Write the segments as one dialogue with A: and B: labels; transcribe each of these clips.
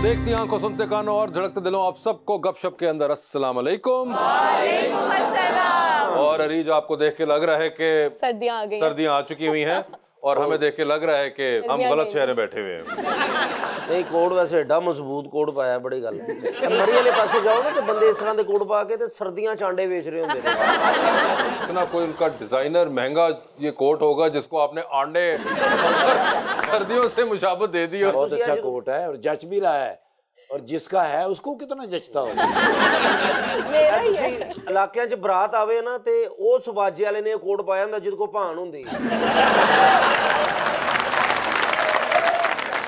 A: देखती आंखों, सुनते कानों और धड़कते दिलों, आप सबको गपशप के अंदर अस्सलाम वालेकुम। और अरीज, आपको देख के लग रहा है कि सर्दियां आ चुकी हुई हैं और हमें देख के लग रहा है कि हम गलत शहर में बैठे हुए हैं।
B: नहीं, कोड वैसे एडा मजबूत कोड पाया, बड़ी गल मरी वाले पासे जाओ ना तो बंदे इस तरह के कोड पा के तो सर्दियां चांडे बेच रहे होंगे।
A: इतना कोई उनका डिजाइनर महंगा ये कोट होगा जिसको आपने आंडे सर्दियों से मुशाबत दे दी।
C: बहुत अच्छा कोट है और जच भी रहा है, और जिसका है उसको कितना जचता होगा।
B: इलाके च बरात आवे ना ते उस बाजे वाले ने कोट पाया होंदा जिद को भान होंदी।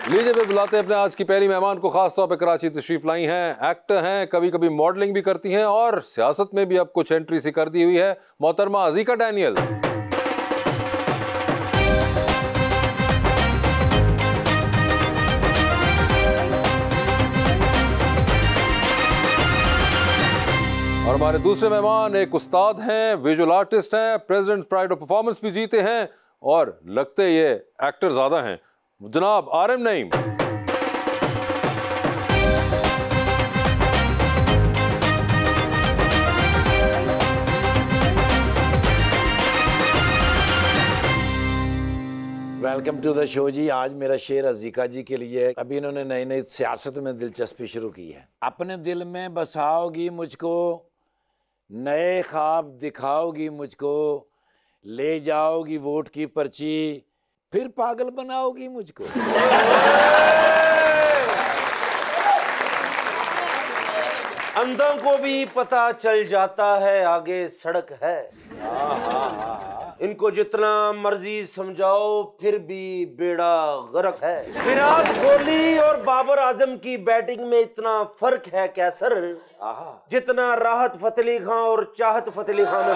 A: लीजिए पे बुलाते हैं अपने आज की पहली मेहमान को। खास तौर पे कराची तशरीफ लाई हैं, एक्टर हैं, कभी कभी मॉडलिंग भी करती हैं और सियासत में भी अब कुछ एंट्री सी कर दी हुई है। मोहतरमा अज़ीका डैनियल। और हमारे दूसरे मेहमान एक उस्ताद हैं, विजुअल आर्टिस्ट हैं, प्रेसिडेंट प्राइड ऑफ परफॉर्मेंस भी जीते हैं और लगते ये एक्टर ज्यादा हैं, जनाब RM Naeem.
C: Welcome to the show ji. आज मेरा शेर अज़ीका जी के लिए है। अभी इन्होंने नई नई सियासत में दिलचस्पी शुरू की है। अपने दिल में बसाओगी मुझको, नए ख्वाब दिखाओगी मुझको, ले जाओगी वोट की पर्ची, फिर पागल बनाओगी मुझको।
B: अंधों को भी पता चल जाता है आगे सड़क है। इनको जितना मर्जी समझाओ फिर भी बेड़ा गर्क है। विराट कोहली और बाबर आजम की बैटिंग में इतना फर्क है क्या सर, जितना राहत फतेह अली खां और चाहत फतेह अली खां में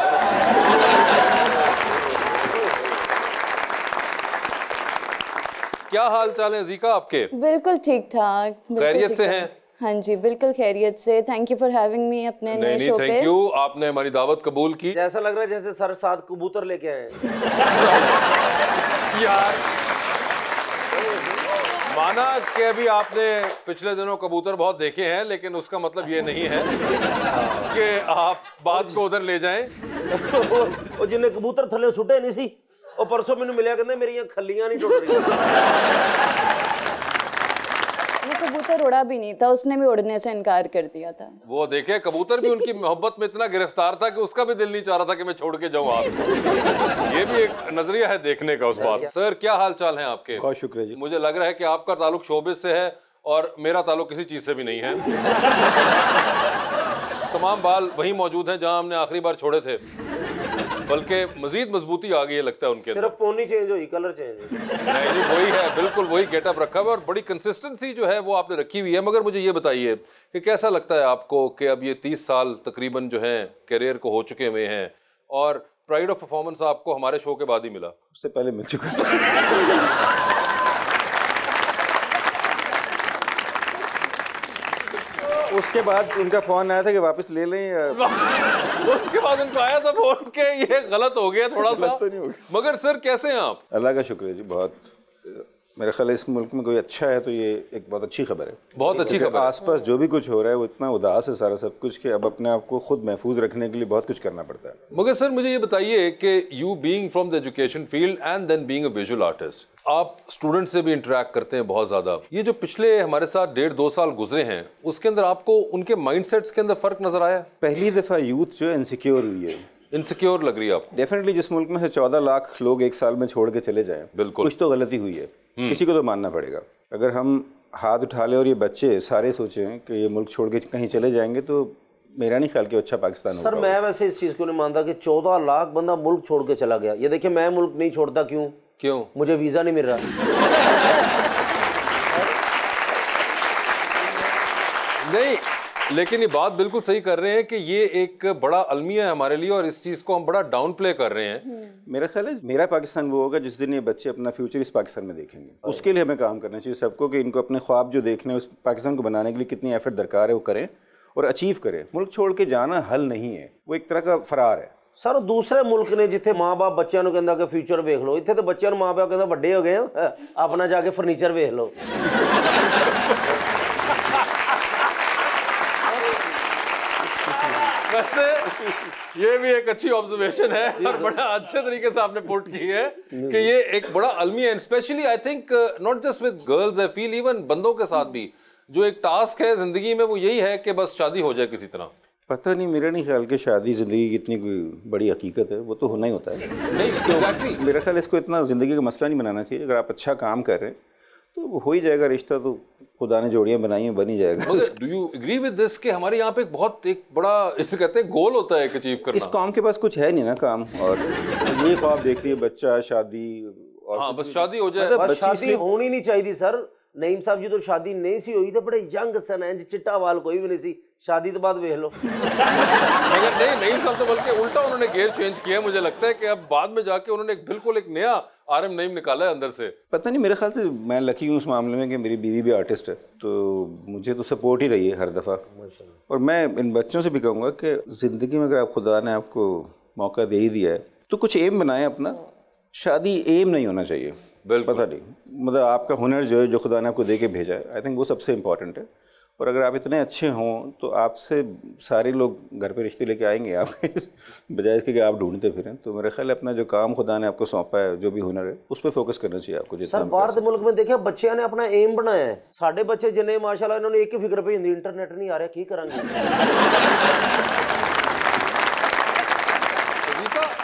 A: क्या हाल चाल है अज़ीका आपके?
D: बिल्कुल ठीक ठाक,
A: खैरियत से हैं?
D: हाँ जी, बिल्कुल खैरियत से। Thank you for having me अपने नए शो पे।
A: थैंक यू, आपने हमारी दावत कबूल की।
B: ऐसा लग रहा है जैसे सर साथ कबूतर लेके आए
A: यार माना कि अभी आपने पिछले दिनों कबूतर बहुत देखे हैं, लेकिन उसका मतलब ये नहीं है कि आप बात को उधर ले जाएं।
B: और जिन्हें कबूतर थले सुटे नहीं सी, और परसों मैंने मिलिया कहते मेरी खलियां नहीं टुट रही।
D: वो कबूतर उड़ा भी नहीं था, उसने भी उड़ने से इनकार कर दिया था।
A: वो देखे, कबूतर भी उनकी मोहब्बत में इतना गिरफ्तार था कि उसका भी दिल नहीं चाह रहा था कि मैं छोड़ के जाऊं आपको। ये भी एक नजरिया है देखने का उस बात। सर क्या हाल चाल है आपके?
E: बहुत शुक्रिया जी।
A: मुझे लग रहा है कि आपका ताल्लुक शोबिस से है और मेरा ताल्लुक किसी चीज से भी नहीं है। तमाम बाल वहीं मौजूद हैं जहां हमने आखिरी बार छोड़े थे, बल्कि मजीद मजबूती आ गई है लगता है उनके।
B: सिर्फ पोनी चेंज हुई, कलर चेंज
A: नहीं जी, वही है, बिल्कुल वही गेटअप रखा हुआ है और बड़ी कंसिस्टेंसी जो है वो आपने रखी हुई है। मगर मुझे ये बताइए कि कैसा लगता है आपको कि अब ये 30 साल तकरीबन जो है कैरियर को हो चुके हुए हैं और प्राइड ऑफ परफॉर्मेंस आपको हमारे शो के बाद ही मिला?
E: उससे पहले मिल चुका था। उसके बाद उनका फोन आया था कि वापस ले लें।
A: उसके बाद उनको आया था फोन के ये गलत हो गया थोड़ा सा।
E: तो नहीं हो गया।
A: मगर सर कैसे हैं आप?
E: अल्लाह का शुक्र है जी। बहुत मेरा ख्याल है इस मुल्क में कोई अच्छा है तो ये एक बहुत अच्छी खबर है।
A: बहुत अच्छी खबर।
E: आसपास जो भी कुछ हो रहा है वो इतना उदास है सारा सब कुछ कि अब अपने आप को खुद महफूज रखने के लिए बहुत कुछ करना पड़ता है।
A: मगर सर मुझे ये बताइए कि you being from the education field and then being a visual artist, आप स्टूडेंट से भी इंटरेक्ट करते हैं बहुत ज्यादा। ये जो पिछले हमारे साथ 1.5-2 साल गुजरे हैं उसके अंदर आपको उनके माइंडसेट्स के अंदर फर्क नजर आया?
E: पहली दफा यूथ जो है इनसिक्योर हुई है।
A: इनसिक्योर लग रही है आपको?
E: डेफिनेटली। जिस मुल्क में से 14 लाख लोग एक साल में छोड़ के चले जाएं,
A: बिल्कुल
E: कुछ तो गलती हुई है, किसी को तो मानना पड़ेगा। अगर हम हाथ उठा लें और ये बच्चे सारे सोचें कि ये मुल्क छोड़ के कहीं चले जाएंगे तो मेरा नहीं ख्याल कि अच्छा पाकिस्तान होगा।
B: सर मैं वैसे इस चीज़ को नहीं मानता कि 14 लाख बंदा मुल्क छोड़ के चला गया। ये देखिए मैं मुल्क नहीं छोड़ता। क्यों? मुझे वीज़ा नहीं मिल रहा।
A: नहीं, लेकिन ये बात बिल्कुल सही कर रहे हैं कि ये एक बड़ा अलमिया है हमारे लिए और इस चीज़ को हम बड़ा डाउन प्ले कर रहे हैं।
E: मेरा ख्याल है मेरा पाकिस्तान वो होगा जिस दिन ये बच्चे अपना फ्यूचर इस पाकिस्तान में देखेंगे। उसके लिए हमें काम करना चाहिए सबको कि इनको अपने ख्वाब जो देखने हैं उस पाकिस्तान को बनाने के लिए कितनी एफर्ट दरकार है वो करें और अचीव करें। मुल्क छोड़ के जाना हल नहीं है, वो एक तरह का फरार है।
B: सर दूसरे मुल्क ने जिथे माँ बाप बच्चों को कहता कि फ्यूचर वेख लो, इतने तो बच्चों माँ बाप कहता ਵੱਡੇ हो गए अपना जाके फर्नीचर वेख लो।
A: वैसे ये भी एक अच्छी ऑब्जर्वेशन है और बड़ा अच्छे तरीके से आपने पुट की है कि ये एक बड़ा अलमी है, specially I think not just with girls, I feel even बंदों के साथ भी जो एक टास्क है जिंदगी में वो यही है कि बस शादी हो जाए किसी तरह।
E: पता नहीं, मेरा नहीं ख्याल कि शादी ज़िंदगी की इतनी कोई बड़ी हकीकत है, वो तो होना ही होता है।
A: नहीं एग्जैक्टली,
E: मेरा ख्याल इसको इतना ज़िंदगी का मसला नहीं बनाना चाहिए। अगर आप अच्छा काम कर रहे हैं तो वो हो ही जाएगा रिश्ता, तो खुदा ने जोड़ियाँ बनाई हैं, बन ही जाएगा।
A: Do you agree with this कि हमारे यहाँ पे एक बड़ा इसे कहते हैं गोल होता है अचीव करना।
E: इस कौम के पास कुछ है नहीं ना काम, और ये ख्वाब देखती है बच्चा, शादी, और
A: हाँ बस शादी हो जाए।
B: बस शादी होनी नहीं चाहिए सर। नईम साहब जी तो शादी नहीं सी हुई तो बड़े यंग सन है, चिट्टा वाल कोई भी नहीं सी, शादी तो बाद देख लो।
A: मगर नहीं साहब तो बल्कि उल्टा उन्होंने गेयर चेंज किया, मुझे लगता है कि अब बाद में जाके उन्होंने बिल्कुल एक नया आरएम नईम निकाला है अंदर से। पता
E: नहीं, मेरे ख्याल से मैं लकी हूँ उस मामले में कि मेरी बीवी भी आर्टिस्ट है, तो मुझे तो सपोर्ट ही रही है हर दफ़ा। और मैं इन बच्चों से भी कहूँगा कि ज़िंदगी में अगर आप खुदा ने आपको मौका दे ही दिया है तो कुछ एम बनाएं अपना। शादी एम नहीं होना चाहिए, पता नहीं, मतलब आपका हुनर जो है, जो खुदा ने आपको दे के भेजा है, आई थिंक वो सबसे इम्पॉर्टेंट है। और अगर आप इतने अच्छे हों तो आपसे सारे लोग घर पे रिश्ते लेके आएंगे आपके बजाय इसके कि आप ढूंढते फिरें। तो मेरा ख्याल है अपना जो काम खुदा ने आपको सौंपा है, जो भी हुनर है, उस पर फोकस करना चाहिए आपको। जितना
B: सर बाहर के मुल्क में देखिए बच्चों ने अपना एम बनाया है, साढ़े बच्चे जिन्हें माशाल्लाह इन्होंने एक ही फिक्र पे हिंदी इंटरनेट नहीं आ रहा, की करेंगे।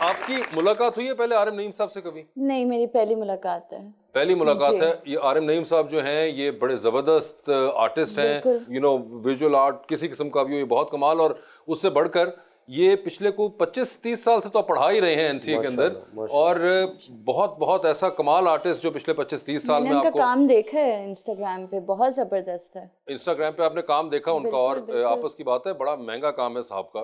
A: आपकी मुलाकात हुई है पहले आरएम नईम साहब से कभी?
D: नहीं, मेरी पहली मुलाकात है।
A: पहली मुलाकात है। ये आरएम नईम साहब जो हैं ये बड़े ज़बरदस्त आर्टिस्ट हैं, यू नो विजुअल आर्ट किसी किस्म का भी हो, ये बहुत कमाल। और उससे बढ़कर ये पिछले को 25-30 साल से तो पढ़ा ही रहे हैं एनसीए के अंदर, और बहुत बहुत ऐसा कमाल आर्टिस्ट जो पिछले 25-30 साल में
D: उनका
A: आपको
D: काम देखा है इंस्टाग्राम पे, बहुत जबरदस्त है।
A: इंस्टाग्राम पे आपने काम देखा उनका, और आपस की बात है बड़ा महंगा काम है साहब का।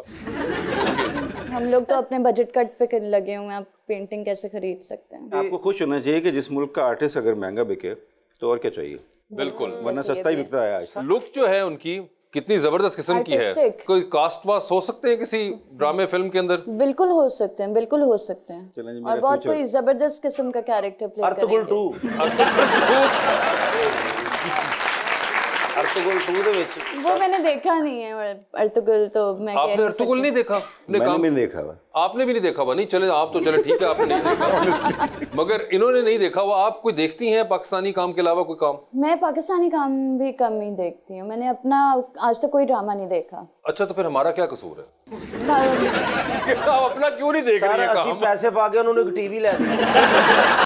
D: हम लोग तो अपने बजट कट पे लगे हुए हैं, आप पेंटिंग कैसे खरीद सकते हैं।
E: आपको खुश होना चाहिए कि जिस मुल्क का आर्टिस्ट अगर महंगा बिके तो और क्या चाहिए,
A: बिल्कुल,
E: वरना सस्ता ही बिकता है आज।
A: लुक जो है उनकी कितनी जबरदस्त किस्म की है। कोई कास्ट वास्ट हो सकते हैं किसी ड्रामे फिल्म के अंदर?
D: बिल्कुल हो सकते हैं, बिल्कुल हो सकते हैं। और बहुत कोई जबरदस्त किस्म का कैरेक्टर प्ले करेंगे।
B: अर्तुगरुल 2 ਦੇ ਵਿੱਚ
D: वो मैंने देखा नहीं है अर्तुगरुल, तो मैं
A: आपने अर्तुगरुल नहीं देखा?
E: मैंने भी देखा हुआ।
A: आपने भी नहीं देखा हुआ? नहीं चले, आप तो चले ठीक है, आपने नहीं देखा मगर इन्होंने नहीं देखा हुआ। आप कोई देखती हैं पाकिस्तानी काम के अलावा कोई काम?
D: मैं पाकिस्तानी काम भी कम ही देखती हूँ, मैंने अपना आज तक कोई ड्रामा नहीं देखा।
A: अच्छा, तो फिर हमारा क्या कसूर है? आप अपना क्यों नहीं देख रही है काम?
B: पैसे पा के उन्होंने टीवी ले दी।